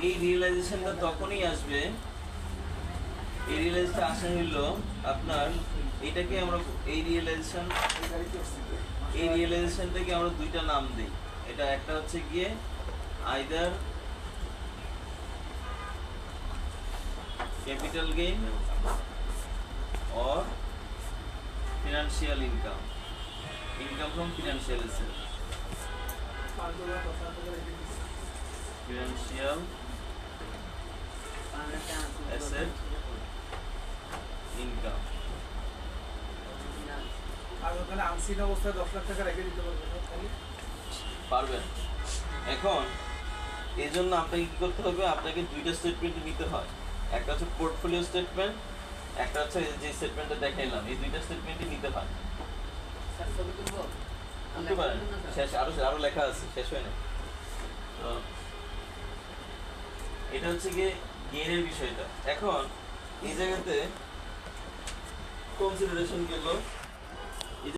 এই রিয়েলাইজেশনটা তখনই আসবে, এই রিয়েলাইজেশনটা আসা হইল আপনার এটাকে আমরা এই রিয়েলাইজেশনটাকে আমরা দুইটা নাম দিই। এটা একটা হচ্ছে গিয়ে either capital gain or financial income from financial asset. Financial asset income. আর ওখানে আনসিন অবস্থায় 10 লাখ টাকা রেখে দিতে পারবেন। এখন এই জন্য আপনাকে কি করতে হবে, আপনাকে দুইটা স্টেটমেন্ট নিতে হয়। একটা হচ্ছে পোর্টফোলিও স্টেটমেন্ট, একটা হচ্ছে যে স্টেটমেন্টটা দেখাইলাম, এই দুইটা স্টেটমেন্টই নিতে হয়। বুঝতে পারেন? শেষ আরো লেখা আছে, শেষ হয় না। তো এটা হচ্ছে গিয়ে গেইনের বিষয়টা। এখন এই জায়গাতে কনসিডারেশন গেল